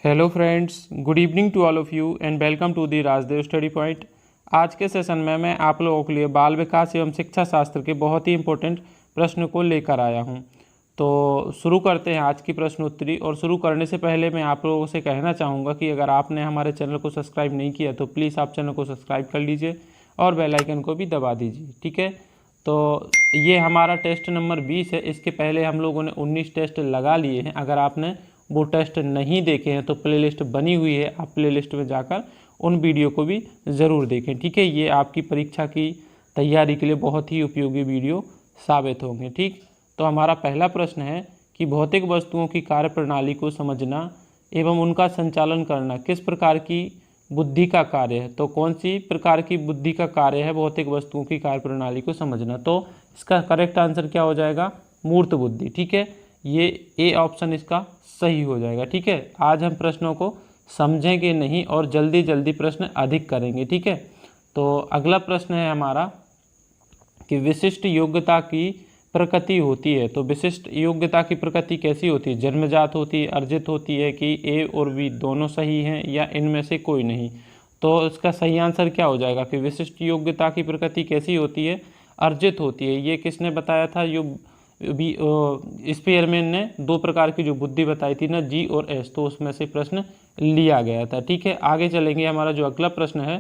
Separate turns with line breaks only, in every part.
Hello friends, good evening to all of you and welcome to the Rajdev study point. आज के session में मैं आप लोगों के लिए बाल विकास एवं शिक्षा शास्त्र के बहुत ही इंपॉर्टेंट प्रश्न को लेकर आया हूं। तो शुरू करते हैं आज की प्रश्नोत्तरी। और शुरू करने से पहले मैं आप लोगों से कहना चाहूँगा कि अगर आपने हमारे चैनल को सब्सक्राइब नहीं किया तो प्लीज़ आप चैनल को सब्सक्राइब कर लीजिए और बेल आइकन को भी दबा दीजिए, ठीक है। तो ये हमारा टेस्ट नंबर 20 है। इसके पहले हम लोगों ने 19 टेस्ट लगा लिए हैं। अगर आपने वो टेस्ट नहीं देखे हैं तो प्लेलिस्ट बनी हुई है, आप प्लेलिस्ट में जाकर उन वीडियो को भी ज़रूर देखें, ठीक है। ये आपकी परीक्षा की तैयारी के लिए बहुत ही उपयोगी वीडियो साबित होंगे, ठीक। तो हमारा पहला प्रश्न है कि भौतिक वस्तुओं की कार्यप्रणाली को समझना एवं उनका संचालन करना किस प्रकार की बुद्धि का कार्य है। तो कौन सी प्रकार की बुद्धि का कार्य है भौतिक वस्तुओं की कार्यप्रणाली को समझना। तो इसका करेक्ट आंसर क्या हो जाएगा, मूर्त बुद्धि, ठीक है। ये ए ऑप्शन इसका सही हो जाएगा, ठीक है। आज हम प्रश्नों को समझेंगे नहीं और जल्दी जल्दी प्रश्न अधिक करेंगे, ठीक है। तो अगला प्रश्न है हमारा कि विशिष्ट योग्यता की प्रकृति होती है। तो विशिष्ट योग्यता की प्रकृति कैसी होती है, जन्मजात होती है, अर्जित होती है कि ए और बी दोनों सही हैं या इनमें से कोई नहीं। तो इसका सही आंसर क्या हो जाएगा कि विशिष्ट योग्यता की प्रकृति कैसी होती है, अर्जित होती है। ये किसने बताया था, स्पीयरमैन ने दो प्रकार की जो बुद्धि बताई थी ना, जी और एस, तो उसमें से प्रश्न लिया गया था, ठीक है। आगे चलेंगे। हमारा जो अगला प्रश्न है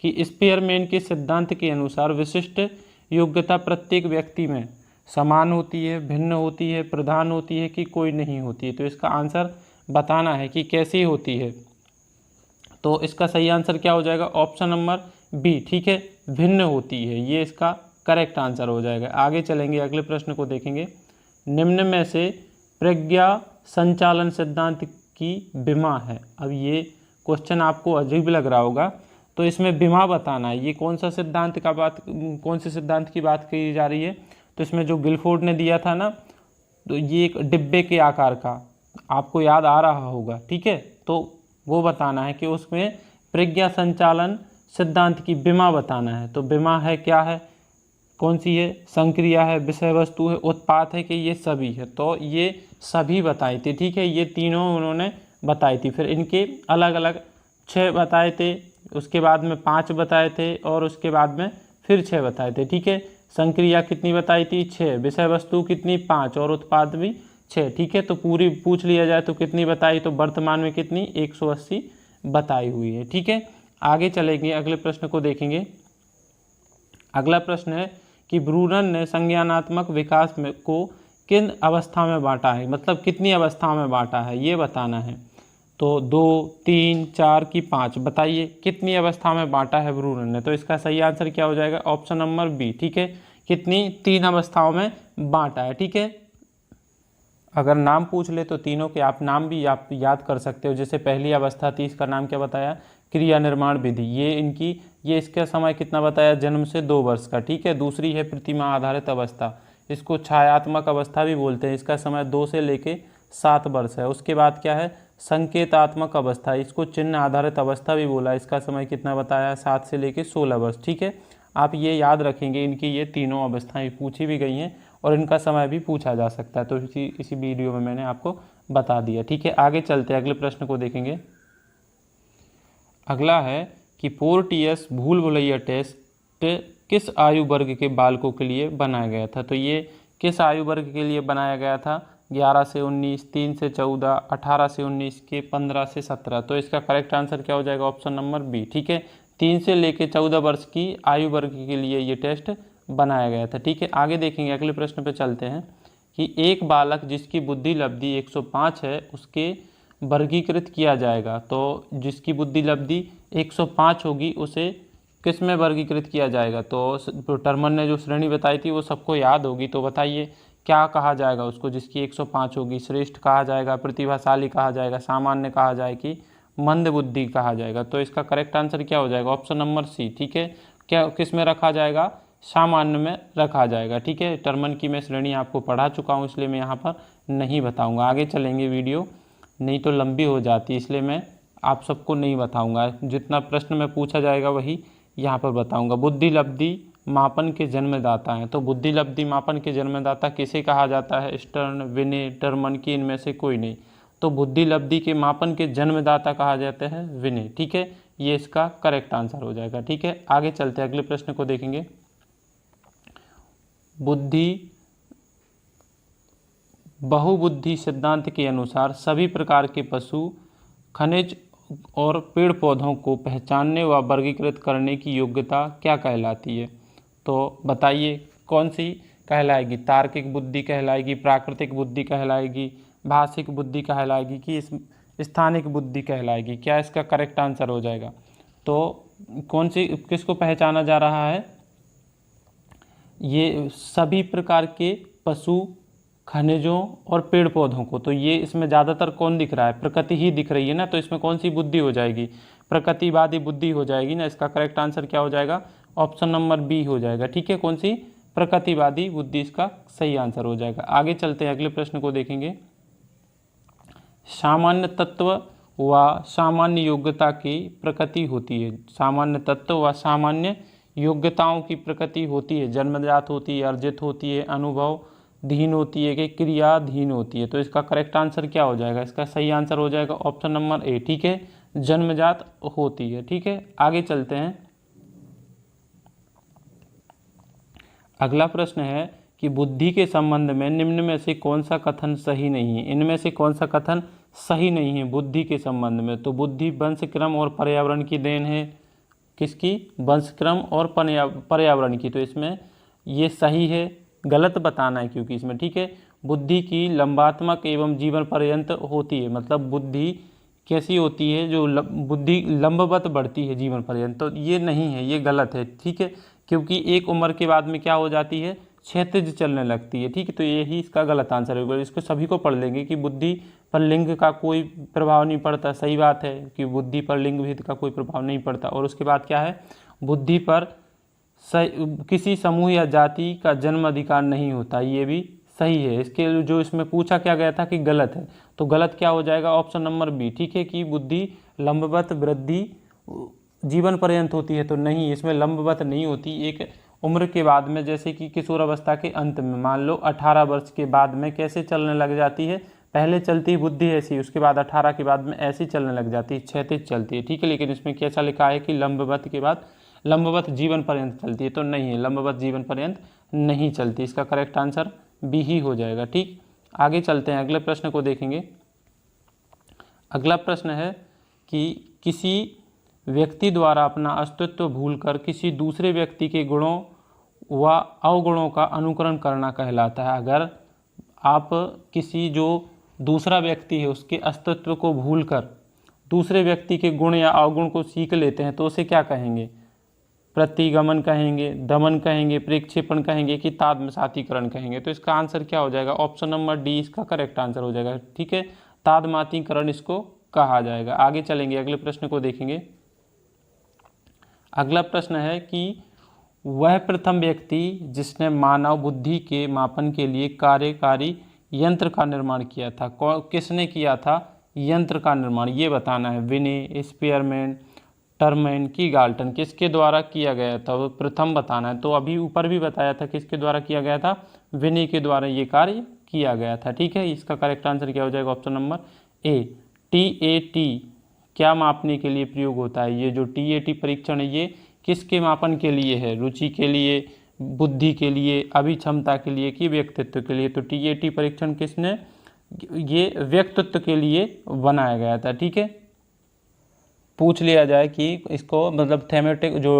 कि स्पीयरमैन के सिद्धांत के अनुसार विशिष्ट योग्यता प्रत्येक व्यक्ति में समान होती है, भिन्न होती है, प्रधान होती है कि कोई नहीं होती है। तो इसका आंसर बताना है कि कैसी होती है। तो इसका सही आंसर क्या हो जाएगा, ऑप्शन नंबर बी, ठीक है, भिन्न होती है। ये इसका करेक्ट आंसर हो जाएगा। आगे चलेंगे, अगले प्रश्न को देखेंगे। निम्न में से प्रज्ञा संचालन सिद्धांत की विमा है। अब ये क्वेश्चन आपको अजीब लग रहा होगा, तो इसमें विमा बताना है। ये कौन से सिद्धांत की बात की जा रही है। तो इसमें जो गिलफोर्ड ने दिया था ना, तो ये एक डिब्बे के आकार का, आपको याद आ रहा होगा, ठीक है। तो वो बताना है कि उसमें प्रज्ञा संचालन सिद्धांत की विमा बताना है। तो विमा है क्या है, कौन सी है, संक्रिया है, विषय वस्तु है, उत्पाद है कि ये सभी है। तो ये सभी बताई थी, ठीक है। ये तीनों उन्होंने बताई थी। फिर इनके अलग अलग 6 बताए थे, उसके बाद में 5 बताए थे और उसके बाद में फिर 6 बताए थे, ठीक है। संक्रिया कितनी बताई थी, 6, विषय वस्तु कितनी, 5 और उत्पाद भी 6, ठीक है। तो पूरी पूछ लिया जाए तो कितनी बताई, तो वर्तमान में कितनी, 180 बताई हुई है, ठीक है। आगे चलेंगे, अगले प्रश्न को देखेंगे। अगला प्रश्न है कि ब्रूनर ने संज्ञानात्मक विकास को किन अवस्था में बांटा है, मतलब कितनी अवस्था में बांटा है, ये बताना है। तो 2, 3, 4 की 5, बताइए कितनी अवस्था में बांटा है ब्रूनर ने। तो इसका सही आंसर क्या हो जाएगा, ऑप्शन नंबर बी, ठीक है। कितनी, 3 अवस्थाओं में बांटा है, ठीक है। अगर नाम पूछ ले तो तीनों के आप नाम भी आप याद कर सकते हो। जैसे पहली अवस्था थी, इसका नाम क्या बताया, क्रिया निर्माण विधि। ये इसका समय कितना बताया, जन्म से 2 वर्ष का, ठीक है। दूसरी है प्रतिमा आधारित अवस्था, इसको छायात्मक अवस्था भी बोलते हैं। इसका समय 2 से लेके 7 वर्ष है। उसके बाद क्या है, संकेतात्मक अवस्था, इसको चिन्ह आधारित अवस्था भी बोला। इसका समय कितना बताया, 7 से लेके 16 वर्ष, ठीक है। आप ये याद रखेंगे, इनकी ये तीनों अवस्थाएं पूछी भी गई हैं और इनका समय भी पूछा जा सकता है। तो इसी वीडियो में मैंने आपको बता दिया, ठीक है। आगे चलते हैं, अगले प्रश्न को देखेंगे। अगला है कि पोर्टियस भूल भुलैया टेस्ट किस आयु वर्ग के बालकों के लिए बनाया गया था। तो ये किस आयु वर्ग के लिए बनाया गया था, 11 से 19, 3 से 14, 18 से 19 के 15 से 17। तो इसका करेक्ट आंसर क्या हो जाएगा, ऑप्शन नंबर बी, ठीक है। 3 से लेकर 14 वर्ष की आयु वर्ग के लिए ये टेस्ट बनाया गया था, ठीक है। आगे देखेंगे, अगले प्रश्न पे चलते हैं कि एक बालक जिसकी बुद्धि लब्धि 105 है उसके वर्गीकृत किया जाएगा। तो जिसकी बुद्धि लब्धि 105 होगी उसे किस में वर्गीकृत किया जाएगा। तो टर्मन ने जो श्रेणी बताई थी वो सबको याद होगी। तो बताइए क्या कहा जाएगा उसको, जिसकी 105 होगी, श्रेष्ठ कहा जाएगा, प्रतिभाशाली कहा जाएगा, सामान्य कहा जाए कि मंद बुद्धि कहा जाएगा। तो इसका करेक्ट आंसर क्या हो जाएगा, ऑप्शन नंबर सी, ठीक है। क्या किस में रखा जाएगा, सामान्य में रखा जाएगा, ठीक है। टर्मन की मैं श्रेणी आपको पढ़ा चुका हूँ, इसलिए मैं यहाँ पर नहीं बताऊँगा। आगे चलेंगे, वीडियो नहीं तो लंबी हो जाती, इसलिए मैं आप सबको नहीं बताऊँगा। जितना प्रश्न में पूछा जाएगा वही यहाँ पर बताऊँगा। बुद्धि लब्धि मापन के जन्मदाता हैं। तो बुद्धि लब्धि मापन के जन्मदाता किसे कहा जाता है, स्टर्न, विने, टर्मन की इनमें से कोई नहीं। तो बुद्धि लब्धि के मापन के जन्मदाता कहा जाता है विनय। ठीक है, ये इसका करेक्ट आंसर हो जाएगा। ठीक है, आगे चलते हैं, अगले प्रश्न को देखेंगे। बहुबुद्धि सिद्धांत के अनुसार सभी प्रकार के पशु, खनिज और पेड़ पौधों को पहचानने व वर्गीकृत करने की योग्यता क्या कहलाती है? तो बताइए कौन सी कहलाएगी? तार्किक बुद्धि कहलाएगी, प्राकृतिक बुद्धि कहलाएगी, भाषिक बुद्धि कहलाएगी कि स्थानिक बुद्धि कहलाएगी? क्या इसका करेक्ट आंसर हो जाएगा? तो कौन सी, किसको पहचाना जा रहा है? ये सभी प्रकार के पशु, खनिजों और पेड़ पौधों को। तो ये इसमें ज़्यादातर कौन दिख रहा है? प्रकृति ही दिख रही है ना, तो इसमें कौन सी बुद्धि हो जाएगी? प्रकृतिवादी बुद्धि हो जाएगी ना। इसका करेक्ट आंसर क्या हो जाएगा? ऑप्शन नंबर बी हो जाएगा। ठीक है, कौन सी? प्रकृतिवादी बुद्धि इसका सही आंसर हो जाएगा। आगे चलते हैं, अगले प्रश्न को देखेंगे। सामान्य तत्व व सामान्य योग्यता की प्रकृति होती है। सामान्य तत्व व सामान्य योग्यताओं की प्रकृति होती है, जन्मजात होती है, अर्जित होती है, अनुभव धीन होती है कि क्रियाधीन होती है? तो इसका करेक्ट आंसर क्या हो जाएगा? इसका सही आंसर हो जाएगा ऑप्शन नंबर ए। ठीक है, जन्मजात होती है। ठीक है, आगे चलते हैं। अगला प्रश्न है कि बुद्धि के संबंध में निम्न में से कौन सा कथन सही नहीं है? इनमें से कौन सा कथन सही नहीं है बुद्धि के संबंध में? तो बुद्धि वंशक्रम और पर्यावरण की देन है। किसकी? वंशक्रम और पर्यावरण की। तो इसमें ये सही है, गलत बताना है क्योंकि इसमें। ठीक है, बुद्धि की लंबात्मक एवं जीवन पर्यंत होती है। मतलब बुद्धि कैसी होती है? जो बुद्धि लंबवत बढ़ती है जीवन पर्यंत। तो ये नहीं है, ये गलत है। ठीक है, क्योंकि एक उम्र के बाद में क्या हो जाती है? क्षैतिज चलने लगती है। ठीक है, तो यही इसका गलत आंसर होगा। इसको सभी को पढ़ लेंगे कि बुद्धि पर लिंग का कोई प्रभाव नहीं पड़ता। सही बात है कि बुद्धि पर लिंग भेद का कोई प्रभाव नहीं पड़ता। और उसके बाद क्या है? बुद्धि पर किसी समूह या जाति का जन्म अधिकार नहीं होता। ये भी सही है। इसके जो इसमें पूछा क्या गया था कि गलत है, तो गलत क्या हो जाएगा? Option number B. ठीक है, कि बुद्धि लंबवत वृद्धि जीवन पर्यंत होती है। तो नहीं, इसमें लंबवत नहीं होती। एक उम्र के बाद में, जैसे कि किशोर अवस्था के अंत में, मान लो 18 वर्ष के बाद में कैसे चलने लग जाती है? पहले चलती है बुद्धि ऐसी, उसके बाद 18 के बाद में ऐसी चलने लग जाती है, क्षैतिज चलती है। ठीक है, लेकिन इसमें कैसा लिखा है कि लंबवत के बाद लंबवत जीवन पर्यंत चलती है। तो नहीं है, लंबवत जीवन पर्यंत नहीं चलती। इसका करेक्ट आंसर बी ही हो जाएगा। ठीक, आगे चलते हैं, अगले प्रश्न को देखेंगे। अगला प्रश्न है कि किसी व्यक्ति द्वारा अपना अस्तित्व भूलकर किसी दूसरे व्यक्ति के गुणों व अवगुणों का अनुकरण करना कहलाता है। अगर आप किसी जो दूसरा व्यक्ति है उसके अस्तित्व को भूलकर दूसरे व्यक्ति के गुण या अवगुण को सीख लेते हैं तो उसे क्या कहेंगे? प्रतिगमन कहेंगे, दमन कहेंगे, प्रेक्षेपण कहेंगे कि तादमसातीकरण कहेंगे? तो इसका आंसर क्या हो जाएगा? ऑप्शन नंबर डी इसका करेक्ट आंसर हो जाएगा। ठीक है, तादमातीकरण इसको कहा जाएगा। आगे चलेंगे, अगले प्रश्न को देखेंगे। अगला प्रश्न है कि वह प्रथम व्यक्ति जिसने मानव बुद्धि के मापन के लिए कार्यकारी यंत्र का निर्माण किया था, किसने किया था यंत्र का निर्माण? ये बताना है। विने, स्पीयरमैन, टर्मैन की गाल्टन, किसके द्वारा किया गया था वो प्रथम बताना है। तो अभी ऊपर भी बताया था किसके द्वारा किया गया था? विने के द्वारा ये कार्य किया गया था। ठीक है, इसका करेक्ट आंसर क्या हो जाएगा? Option number A. TAT क्या मापने के लिए प्रयोग होता है? ये जो TAT परीक्षण है ये किसके मापन के लिए है? रुचि के लिए, बुद्धि के लिए, अभिक्षमता के लिए कि व्यक्तित्व के लिए? तो TAT परीक्षण किसने? ये व्यक्तित्व के लिए बनाया गया था। ठीक है, पूछ लिया जाए कि इसको मतलब थेमेटिक जो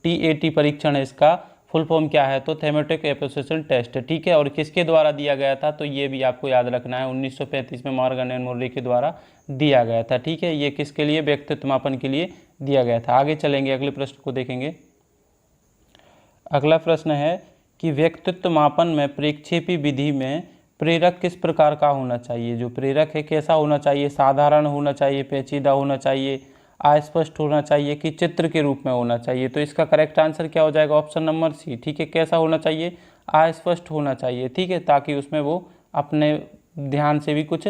TAT परीक्षण है इसका फुल फॉर्म क्या है? तो थेमेटिक एप्रोसिएशन टेस्ट है। ठीक है, और किसके द्वारा दिया गया था? तो ये भी आपको याद रखना है, 1935 में मॉर्गन एंड मुर्रे के द्वारा दिया गया था। ठीक है, ये किसके लिए? व्यक्तित्व मापन के लिए दिया गया था। आगे चलेंगे, अगले प्रश्न को देखेंगे। अगला प्रश्न है कि व्यक्तित्व मापन में प्रेक्षेपी विधि में प्रेरक किस प्रकार का होना चाहिए? जो प्रेरक है कैसा होना चाहिए? साधारण होना चाहिए, पेचीदा होना चाहिए, अस्पष्ट होना चाहिए कि चित्र के रूप में होना चाहिए? तो इसका करेक्ट आंसर क्या हो जाएगा? Option number C. ठीक है, कैसा होना चाहिए? अस्पष्ट होना चाहिए। ठीक है, ताकि उसमें वो अपने ध्यान से भी कुछ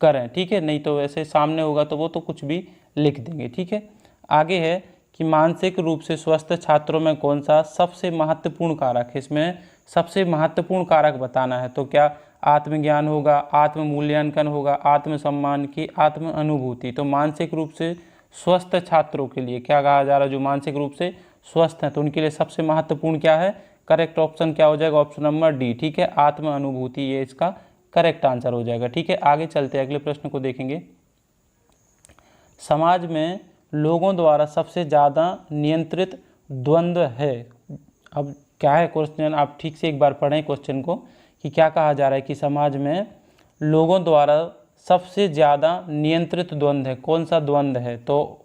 करें। ठीक है, नहीं तो वैसे सामने होगा तो वो तो कुछ भी लिख देंगे। ठीक है, आगे है कि मानसिक रूप से स्वस्थ छात्रों में कौन सा सबसे महत्वपूर्ण कारक है? इसमें सबसे महत्वपूर्ण कारक बताना है। तो क्या आत्मज्ञान होगा, आत्म मूल्यांकन होगा, आत्मसम्मान की आत्म अनुभूति। तो मानसिक रूप से स्वस्थ छात्रों के लिए क्या कहा जा रहा है, जो मानसिक रूप से स्वस्थ हैं तो उनके लिए सबसे महत्वपूर्ण क्या है, करेक्ट ऑप्शन क्या हो जाएगा, ऑप्शन नंबर डी, ठीक है, आत्म अनुभूति, ये इसका करेक्ट आंसर हो जाएगा। ठीक है, आगे चलते हैं, अगले प्रश्न को देखेंगे। समाज में लोगों द्वारा सबसे ज़्यादा नियंत्रित द्वंद्व है। अब क्या है क्वेश्चन, आप ठीक से एक बार पढ़ें क्वेश्चन को कि क्या कहा जा रहा है कि समाज में लोगों द्वारा सबसे ज़्यादा नियंत्रित द्वंद्व है, कौन सा द्वंद्व है। तो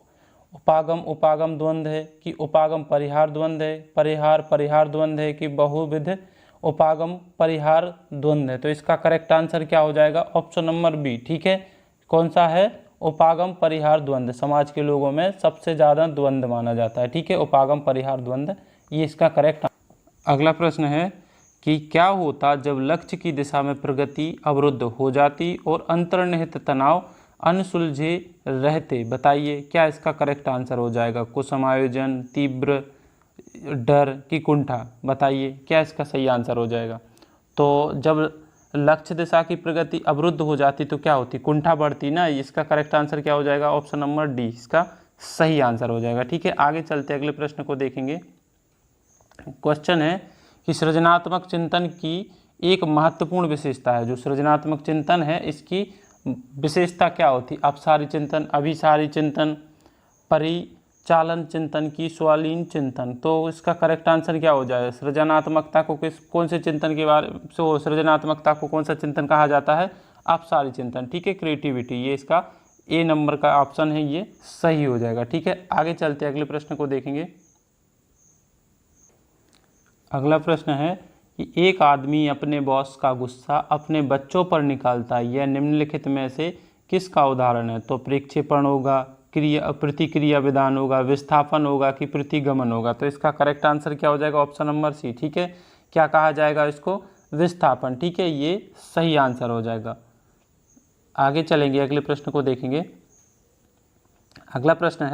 उपागम उपागम द्वंद्व है कि उपागम परिहार द्वंद्व है, परिहार परिहार द्वंद्व है कि बहुविध उपागम परिहार द्वंद्व है। तो इसका करेक्ट आंसर क्या हो जाएगा, ऑप्शन नंबर बी, ठीक है, कौन सा है, उपागम परिहार द्वंद्व। समाज के लोगों में सबसे ज़्यादा द्वंद्व माना जाता है, ठीक है, उपागम परिहार द्वंद्व, ये इसका करेक्ट। अगला प्रश्न है कि क्या होता जब लक्ष्य की दिशा में प्रगति अवरुद्ध हो जाती और अंतर्निहित तनाव अनसुलझे रहते, बताइए क्या इसका करेक्ट आंसर हो जाएगा, कुसमायोजन, तीव्र डर की कुंठा, बताइए क्या इसका सही आंसर हो जाएगा। तो जब लक्ष्य दिशा की प्रगति अवरुद्ध हो जाती तो क्या होती, कुंठा बढ़ती ना, इसका करेक्ट आंसर क्या हो जाएगा, ऑप्शन नंबर डी, इसका सही आंसर हो जाएगा। ठीक है, आगे चलते अगले प्रश्न को देखेंगे। क्वेश्चन है कि सृजनात्मक चिंतन की एक महत्वपूर्ण विशेषता है, जो सृजनात्मक चिंतन है इसकी विशेषता क्या होती, अपसारी चिंतन, अभिसारी चिंतन, परिचालन चिंतन की स्वालीन चिंतन। तो इसका करेक्ट आंसर क्या हो जाएगा, सृजनात्मकता को कौन से चिंतन के बारे में, सृजनात्मकता को कौन सा चिंतन कहा जाता है, अपसारी चिंतन, ठीक है, क्रिएटिविटी, ये इसका ए नंबर का ऑप्शन है, ये सही हो जाएगा। ठीक है, आगे चलते अगले प्रश्न को देखेंगे। अगला प्रश्न है कि एक आदमी अपने बॉस का गुस्सा अपने बच्चों पर निकालता है, यह निम्नलिखित में से किसका उदाहरण है। तो प्रक्षेपण होगा, प्रतिक्रिया विधान होगा, विस्थापन होगा कि प्रतिगमन होगा। तो इसका करेक्ट आंसर क्या हो जाएगा, ऑप्शन नंबर सी, ठीक है, क्या कहा जाएगा इसको, विस्थापन, ठीक है, ये सही आंसर हो जाएगा। आगे चलेंगे, अगले प्रश्न को देखेंगे। अगला प्रश्न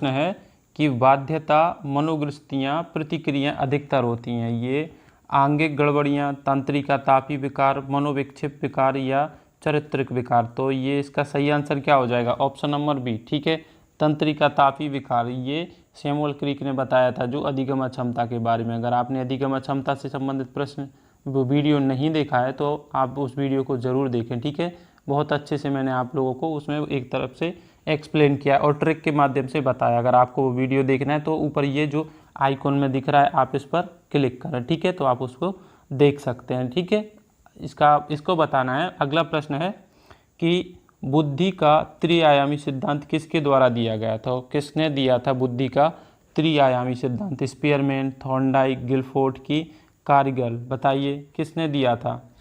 है कि बाध्यता मनोवृत्तियाँ प्रतिक्रियाएँ अधिकतर होती हैं, ये आंगिक गड़बड़ियाँ, तंत्रिका, तापी विकार, मनोविक्षेप विकार या चारित्रिक विकार। तो ये इसका सही आंसर क्या हो जाएगा, ऑप्शन नंबर बी, ठीक है, तंत्रिका तापी विकार। ये सैमुअल क्रिक ने बताया था जो अधिगम क्षमता के बारे में। अगर आपने अधिगम क्षमता से संबंधित प्रश्न वो वीडियो नहीं देखा है तो आप उस वीडियो को ज़रूर देखें, ठीक है, बहुत अच्छे से मैंने आप लोगों को उसमें एक तरफ से एक्सप्लेन किया और ट्रिक के माध्यम से बताया। अगर आपको वो वीडियो देखना है तो ऊपर ये जो आइकॉन में दिख रहा है आप इस पर क्लिक करें, ठीक है, तो आप उसको देख सकते हैं। ठीक है, इसको बताना है। अगला प्रश्न है कि बुद्धि का त्रिआयामी सिद्धांत किसके द्वारा दिया गया था, किसने दिया था बुद्धि का त्रिआयामी सिद्धांत, स्पीयरमैन, थॉर्नडाइक, गिलफोर्ड की कारिगल, बताइए किसने दिया था।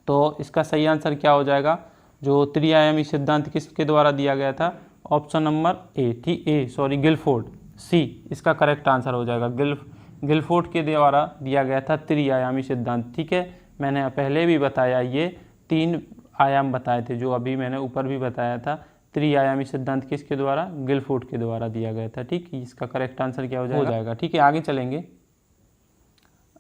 तो इसका सही आंसर क्या हो जाएगा, जो त्रिआयामी सिद्धांत किसके द्वारा दिया गया था, ऑप्शन नंबर ए, गिलफोर्ड, सी इसका करेक्ट आंसर हो जाएगा। गिलफोर्ड के द्वारा दिया गया था त्रिआयामी सिद्धांत। ठीक है, मैंने पहले भी बताया ये 3 आयाम बताए थे, जो अभी मैंने ऊपर भी बताया था। त्रिआयामी सिद्धांत किसके द्वारा, गिलफोर्ड के द्वारा दिया गया था। ठीक, इसका करेक्ट आंसर क्या हो जाएगा। ठीक है, आगे चलेंगे।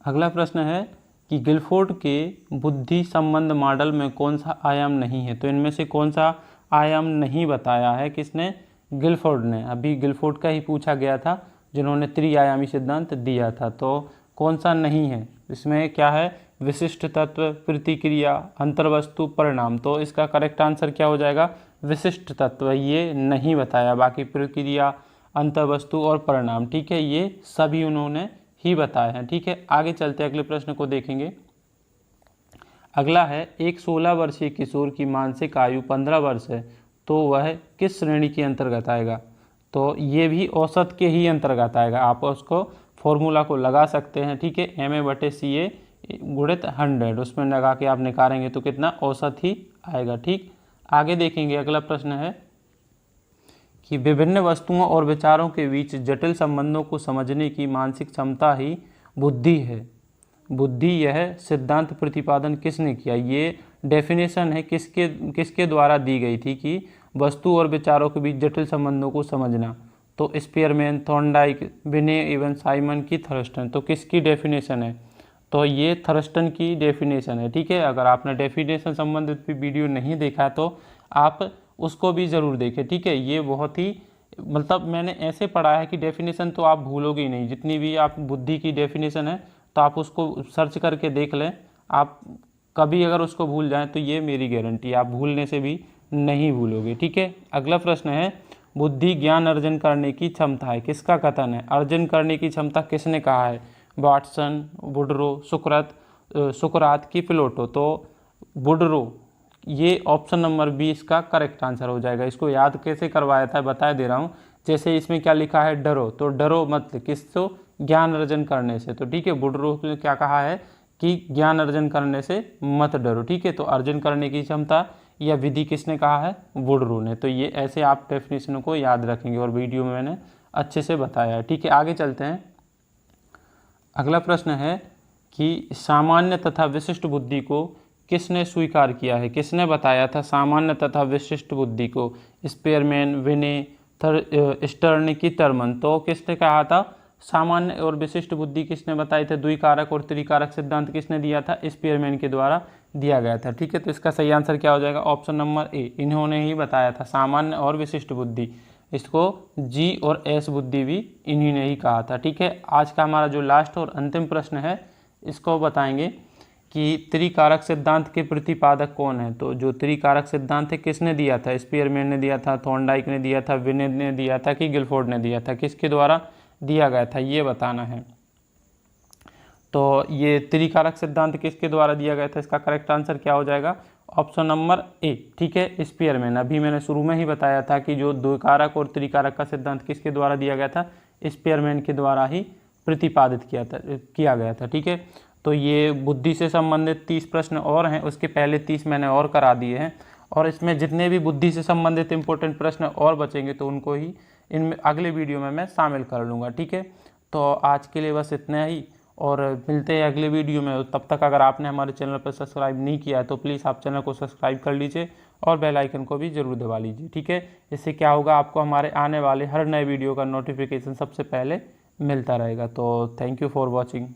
अगला प्रश्न है कि गिलफोर्ड के बुद्धि संबंध मॉडल में कौन सा आयाम नहीं है। तो इनमें से कौन सा आयाम नहीं बताया है, किसने, गिलफोर्ड ने। अभी गिलफोर्ड का ही पूछा गया था जिन्होंने त्रिआयामी सिद्धांत दिया था। तो कौन सा नहीं है, इसमें क्या है, विशिष्ट तत्व, प्रतिक्रिया, अंतर्वस्तु, परिणाम। तो इसका करेक्ट आंसर क्या हो जाएगा, विशिष्ट तत्व, ये नहीं बताया। बाकी प्रक्रिया, अंतर्वस्तु और परिणाम, ठीक है, ये सभी उन्होंने ही बताए हैं। ठीक है, आगे चलते अगले प्रश्न को देखेंगे। अगला है, एक 16 वर्षीय किशोर की मानसिक आयु 15 वर्ष है, तो वह किस श्रेणी के अंतर्गत आएगा। तो ये भी औसत के ही अंतर्गत आएगा। आप उसको फॉर्मूला को लगा सकते हैं, ठीक है, MA/CA गुणित 100, उसमें लगा के आप निकालेंगे तो कितना, औसत ही आएगा। ठीक, आगे देखेंगे। अगला प्रश्न है कि विभिन्न वस्तुओं और विचारों के बीच जटिल संबंधों को समझने की मानसिक क्षमता ही बुद्धि है। बुद्धि, यह सिद्धांत प्रतिपादन किसने किया, ये डेफिनेशन है किसके द्वारा दी गई थी कि वस्तु और विचारों के बीच जटिल संबंधों को समझना। तो स्पीयरमैन, थॉर्नडाइक, विने एवं साइमन की थर्स्टन। तो किसकी डेफिनेशन है, तो ये थर्स्टन की डेफिनेशन है, ठीक है। अगर आपने डेफिनेशन संबंधित भी वीडियो नहीं देखा तो आप उसको भी ज़रूर देखें, ठीक है। ये बहुत ही मतलब मैंने ऐसे पढ़ा है कि डेफिनेशन तो आप भूलोगे ही नहीं, जितनी भी आप बुद्धि की डेफिनेशन है तो आप उसको सर्च करके देख लें। आप कभी अगर उसको भूल जाएं तो ये मेरी गारंटी, आप भूलने से भी नहीं भूलोगे, ठीक है। अगला प्रश्न है, बुद्धि ज्ञान अर्जन करने की क्षमता है, किसका कथन है? अर्जन करने की क्षमता किसने कहा है? वाटसन, वुडरो, सुकरात की प्लेटो? तो वुडरो, ये ऑप्शन नंबर 20 का करेक्ट आंसर हो जाएगा। इसको याद कैसे करवाया था बता दे रहा हूँ। जैसे इसमें क्या लिखा है, डरो, तो डरो मत किससे? ज्ञान अर्जन करने से। तो ठीक है, वुडरो ने क्या कहा है कि ज्ञान अर्जन करने से मत डरो, ठीक है। तो अर्जन करने की क्षमता या विधि किसने कहा है? वुडरो ने। तो ये ऐसे आप डेफिनेशन को याद रखेंगे और वीडियो में मैंने अच्छे से बताया है, ठीक है। आगे चलते हैं। अगला प्रश्न है कि सामान्य तथा विशिष्ट बुद्धि को किसने स्वीकार किया है? किसने बताया था सामान्य तथा विशिष्ट बुद्धि को? स्पेयरमैन, विने, स्टर्न की टर्मन? तो किसने कहा था सामान्य और विशिष्ट बुद्धि किसने बताई थे? द्विकारक और त्रिकारक सिद्धांत किसने दिया था? स्पेयरमैन के द्वारा दिया गया था, ठीक है। तो इसका सही आंसर क्या हो जाएगा? ऑप्शन नंबर ए, इन्होंने ही बताया था सामान्य और विशिष्ट बुद्धि। इसको जी और एस बुद्धि भी इन्हीं ने ही कहा था, ठीक है। आज का हमारा जो लास्ट और अंतिम प्रश्न है इसको बताएंगे कि त्रिकारक सिद्धांत के प्रतिपादक कौन है? तो जो त्रिकारक सिद्धांत है किसने दिया था? स्पेयरमैन ने दिया था, थॉर्नडाइक ने दिया था, विने ने दिया था कि गिलफोर्ड ने दिया था? किसके द्वारा दिया गया था ये बताना है। तो ये त्रिकारक सिद्धांत किसके द्वारा दिया गया था? इसका करेक्ट आंसर क्या हो जाएगा? ऑप्शन नंबर ए, ठीक है, स्पेयरमैन। अभी मैंने शुरू में ही बताया था कि जो द्विकारक और त्रिकारक का सिद्धांत किसके द्वारा दिया गया था? स्पेयरमैन के द्वारा ही प्रतिपादित किया गया था, ठीक है। तो ये बुद्धि से संबंधित 30 प्रश्न और हैं, उसके पहले 30 मैंने और करा दिए हैं, और इसमें जितने भी बुद्धि से संबंधित इंपॉर्टेंट प्रश्न और बचेंगे तो उनको ही इनमें अगले वीडियो में मैं शामिल कर लूँगा, ठीक है। तो आज के लिए बस इतना ही, और मिलते हैं अगले वीडियो में। तब तक अगर आपने हमारे चैनल पर सब्सक्राइब नहीं किया है तो प्लीज़ आप चैनल को सब्सक्राइब कर लीजिए और बेल आइकन को भी ज़रूर दबा लीजिए, ठीक है। इससे क्या होगा, आपको हमारे आने वाले हर नए वीडियो का नोटिफिकेशन सबसे पहले मिलता रहेगा। तो थैंक यू फॉर वॉचिंग।